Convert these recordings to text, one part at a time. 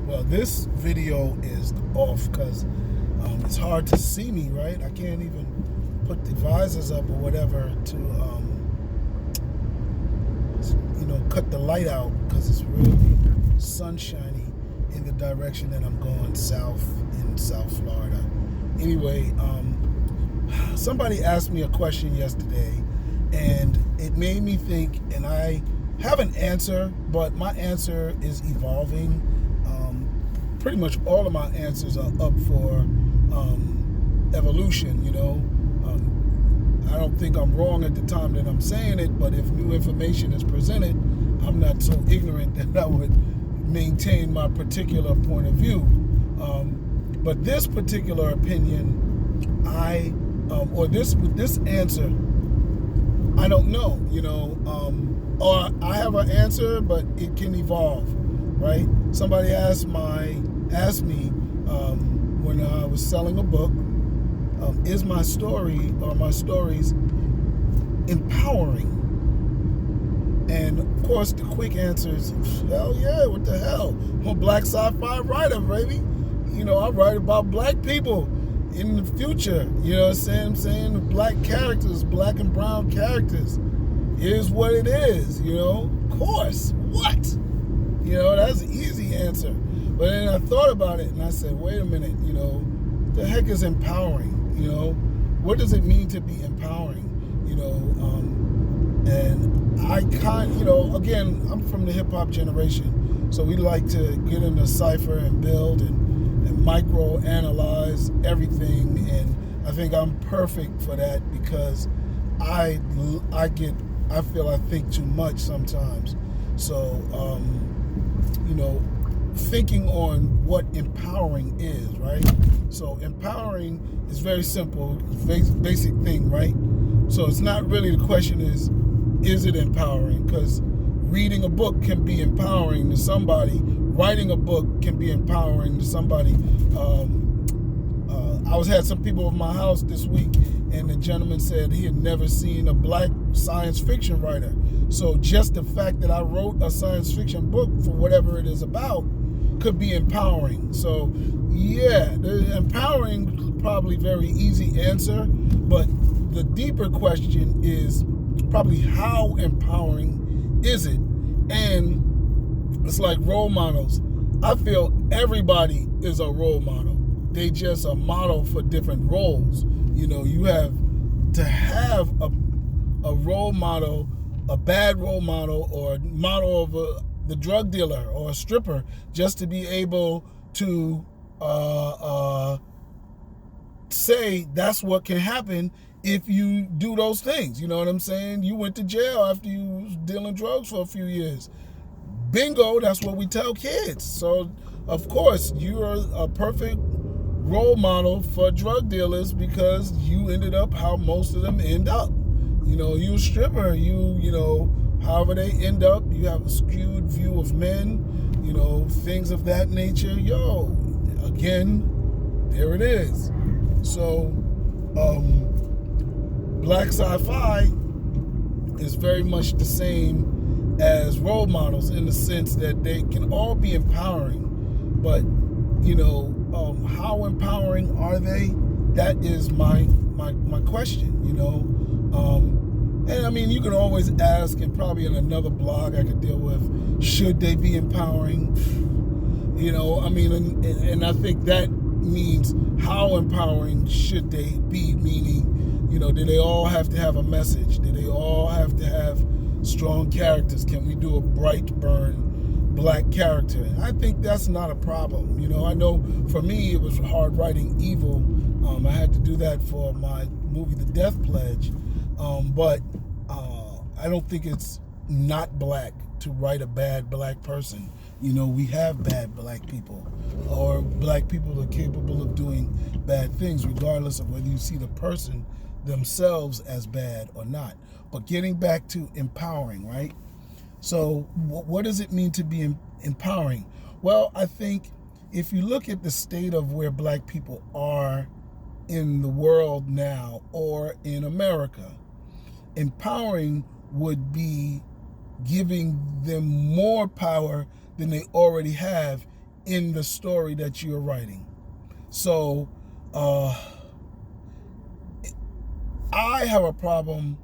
Well, this video is off because it's hard to see me, right? I can't even put the visors up or whatever to, cut the light out because it's really sunshiny in the direction that I'm going south in South Florida. Anyway, somebody asked me a question yesterday and it made me think, and I have an answer, but my answer is evolving. Pretty much all of my answers are up for evolution, I don't think I'm wrong at the time that I'm saying it, but if new information is presented, I'm not so ignorant that I would maintain my particular point of view. But this particular opinion, with this answer, I don't know, or I have an answer, but it can evolve, right? Somebody asked me when I was selling a book, is my story or my stories empowering? And of course, the quick answer is, hell yeah, what the hell? I'm a black sci-fi writer, baby. I write about black people in the future. You know what I'm saying? Black characters, black and brown characters. Here's what it is, Of course. What? That's an easy answer. But then I thought about it and I said, wait a minute, the heck is empowering? What does it mean to be empowering? And I again, I'm from the hip hop generation, so we like to get in the cipher and build and micro analyze everything, and I think I'm perfect for that because I feel I think too much sometimes. So thinking on what empowering is, right? So empowering is very simple, basic thing, right? So it's not really, the question is it empowering? Because reading a book can be empowering to somebody. Writing a book can be empowering to somebody. I had some people in my house this week, and the gentleman said he had never seen a black science fiction writer. So just the fact that I wrote a science fiction book for whatever it is about could be empowering. So yeah, the empowering, probably very easy answer, but the deeper question is probably how empowering is it? And it's like role models. I feel everybody is a role model. They just a model for different roles. You have to have a role model, a bad role model, or a model of the drug dealer or a stripper, just to be able to say that's what can happen if you do those things. You know what I'm saying? You went to jail after you was dealing drugs for a few years. Bingo, that's what we tell kids. So, of course, you're a perfect role model for drug dealers because you ended up how most of them end up. You a stripper, however they end up, you have a skewed view of men, things of that nature. Again, there it is. So, black sci-fi is very much the same as role models in the sense that they can all be empowering, but how empowering are they? That is my question. And I mean, you can always ask, and probably in another blog I could deal with, should they be empowering? And I think that means how empowering should they be? Meaning, do they all have to have a message? Do they all have to have strong characters? Can we do a Brightburn black character? And I think that's not a problem. I know for me it was hard writing evil. I had to do that for my movie The Death Pledge. But I don't think it's not black to write a bad black person. We have bad black people, or black people are capable of doing bad things regardless of whether you see the person themselves as bad or not. But getting back to empowering, right? So what does it mean to be empowering? Well, I think if you look at the state of where black people are in the world now, or in America, empowering would be giving them more power than they already have in the story that you're writing. So I have a problem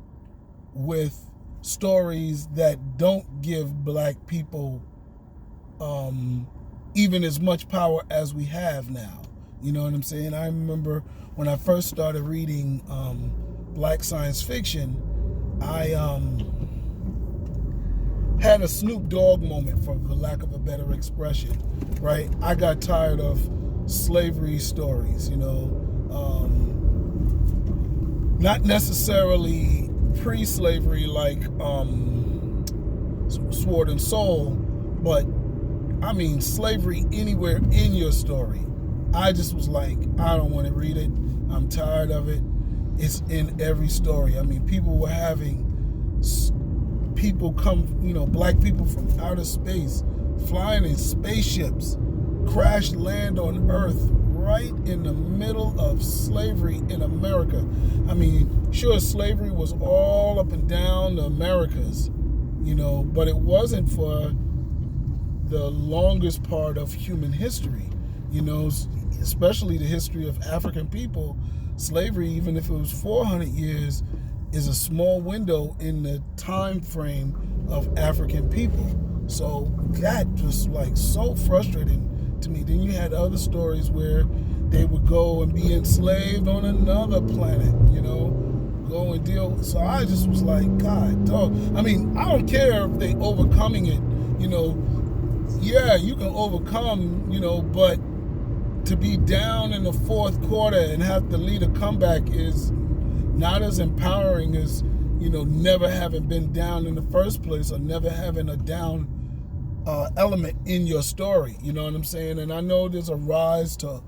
with stories that don't give black people even as much power as we have now. You know what I'm saying? I remember when I first started reading black science fiction, I had a Snoop Dogg moment, for the lack of a better expression, right? I got tired of slavery stories, you know, not necessarily pre-slavery like Sword and Soul, but I mean slavery anywhere in your story. I just was like, I don't want to read it. I'm tired of it. It's in every story. I mean, people were having people come, you know, black people from outer space, flying in spaceships, crash land on Earth right in the middle of slavery in America. I mean, sure, slavery was all up and down the Americas, you know, but it wasn't for the longest part of human history, you know, especially the history of African people. Slavery, even if it was 400 years, is a small window in the time frame of African people. So that was like so frustrating to me. Then you had other stories where they would go and be enslaved on another planet, you know, go and deal. So I just was like, God, dog. I mean, I don't care if they overcoming it, you know. Yeah, you can overcome, you know, but to be down in the fourth quarter and have to lead a comeback is not as empowering as, you know, never having been down in the first place or never having a down element in your story. You know what I'm saying? And I know there's a rise to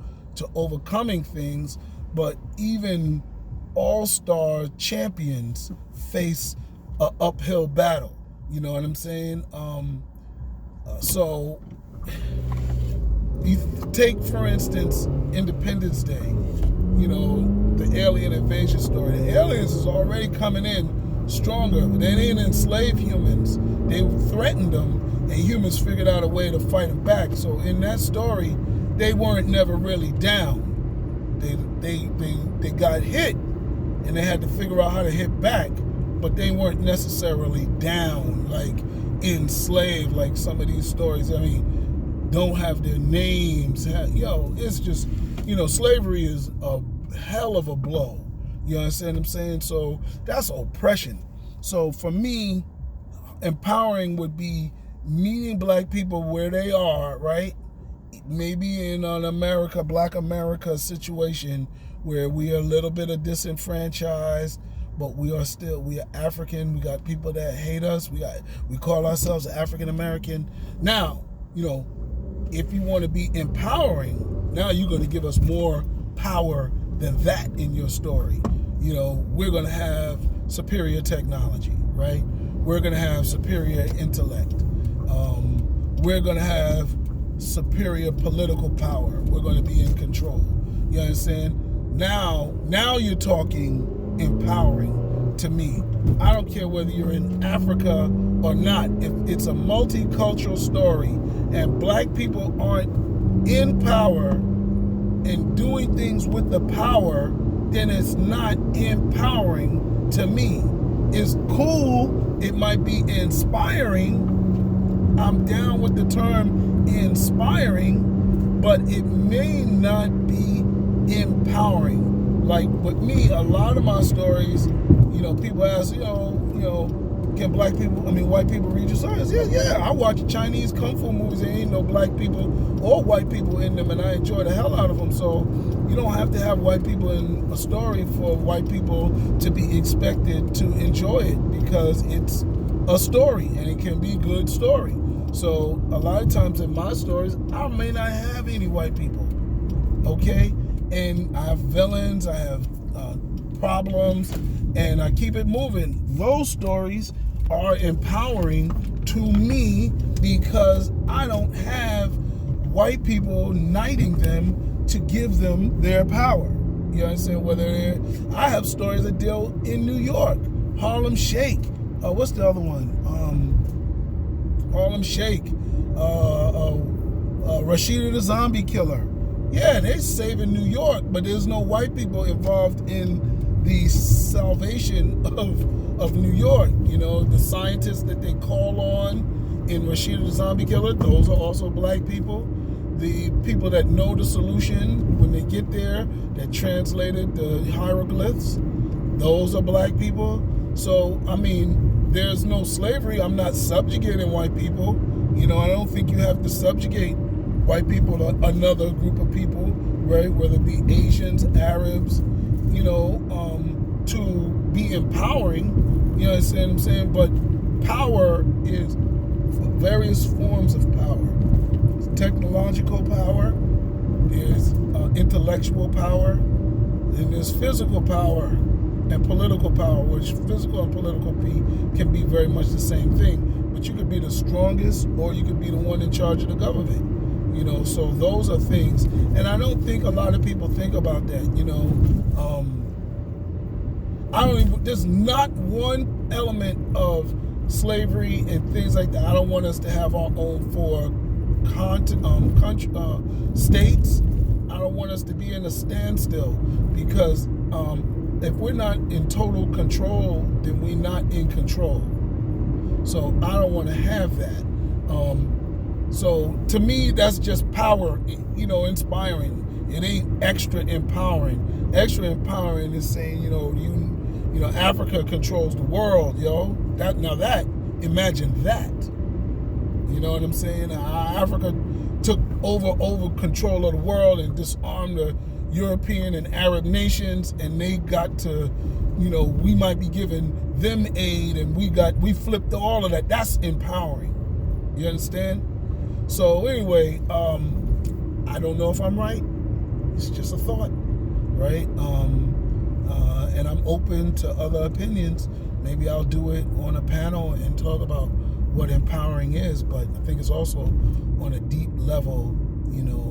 overcoming things, but even all-star champions face an uphill battle. You know what I'm saying? So you take, for instance, Independence Day, you know, the alien invasion story. The aliens is already coming in stronger. They didn't enslave humans. They threatened them, and humans figured out a way to fight them back. So in that story, they weren't never really down. They got hit, and they had to figure out how to hit back, but they weren't necessarily down, like enslaved, like some of these stories. I mean, don't have their names. It's just, you know, slavery is a hell of a blow. You understand what I'm saying? So that's oppression. So for me, empowering would be meeting black people where they are, right? Maybe in an Black America situation where we are a little bit of disenfranchised, but we are African. We got people that hate us. We call ourselves African American. Now, you know, if you want to be empowering, now you're going to give us more power than that in your story. You know, we're going to have superior technology, right? We're going to have superior intellect. We're going to have superior political power. We're going to be in control. You understand? Now you're talking empowering to me. I don't care whether you're in Africa or not. If it's a multicultural story and black people aren't in power and doing things with the power, then it's not empowering to me. It's cool. It might be inspiring. I'm down with the term inspiring, but it may not be empowering. Like with me, a lot of my stories, you know, people ask, you know, can white people read your stories? Yeah. I watch Chinese kung fu movies. There ain't no black people or white people in them, and I enjoy the hell out of them. So you don't have to have white people in a story for white people to be expected to enjoy it, because it's a story and it can be a good story. So a lot of times in my stories, I may not have any white people, okay? And I have villains, I have problems, and I keep it moving. Those stories are empowering to me because I don't have white people knighting them to give them their power. You understand? I have stories that deal in New York, Harlem Shake. What's the other one? Harlem Shake, Rashida the zombie killer. Yeah, they're saving New York, but there's no white people involved in the salvation of New York. You know, the scientists that they call on in Rashida the zombie killer, those are also black people. The people that know the solution when they get there, that translated the hieroglyphs, those are black people. So, I mean, there's no slavery. I'm not subjugating white people. You know, I don't think you have to subjugate white people to another group of people, right? Whether it be Asians, Arabs, you know, to be empowering. You know what I'm saying? But power is various forms of power. There's technological power, there's intellectual power, and there's physical power and political power, which physical and political can be very much the same thing. But you could be the strongest, or you could be the one in charge of the government. You know, so those are things, and I don't think a lot of people think about that. You know, there's not one element of slavery and things like that. I don't want us to have our own four states. I don't want us to be in a standstill, because if we're not in total control, then we're not in control. So I don't want to have that. So to me, that's just power, you know, inspiring. It ain't extra empowering. Extra empowering is saying, you know, Africa controls the world, yo. Imagine that. You know what I'm saying? Africa took over control of the world and disarmed the European and Arab nations, and they got to, you know, we might be giving them aid, and we flipped all of that. That's empowering. You understand? So anyway, I don't know if I'm right. It's just a thought, right? And I'm open to other opinions. Maybe I'll do it on a panel and talk about what empowering is, but I think it's also on a deep level, you know,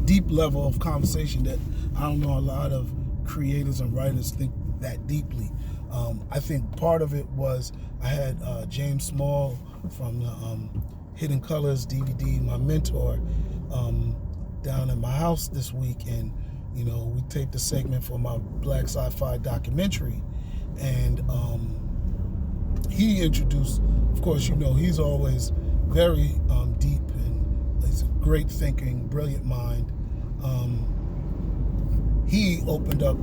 deep level of conversation that I don't know a lot of creators and writers think that deeply. I think part of it was I had James Small from the Hidden Colors DVD, my mentor, down at my house this week, and you know, we taped a segment for my Black Sci-Fi documentary, and he introduced, of course, you know, he's always very deep, and he's a great thinking, brilliant mind. He opened up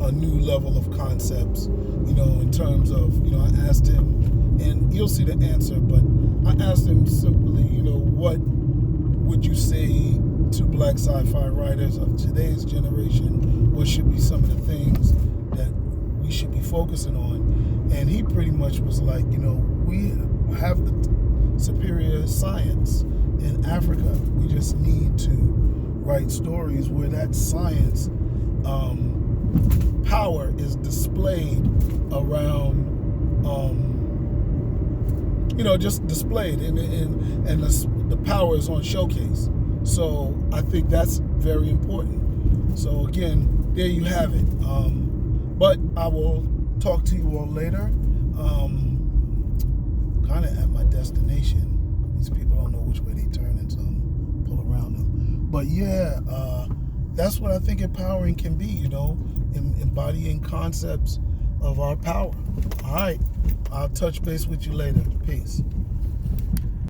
a new level of concepts, you know, in terms of, you know, I asked him, and you'll see the answer, but I asked him simply, you know, what would you say to black sci-fi writers of today's generation? What should be some of the things that we should be focusing on? And he pretty much was like, you know, we have the superior science in Africa. We just need to write stories where that science power is displayed around, you know, just displayed, and the power is on showcase. So I think that's very important. So again, there you have it. But I will talk to you all later. Kind of at my destination. These people don't know which way they turn, and so I'm pull around them. But yeah, that's what I think empowering can be, you know, embodying concepts of our power. All right, I'll touch base with you later. Peace.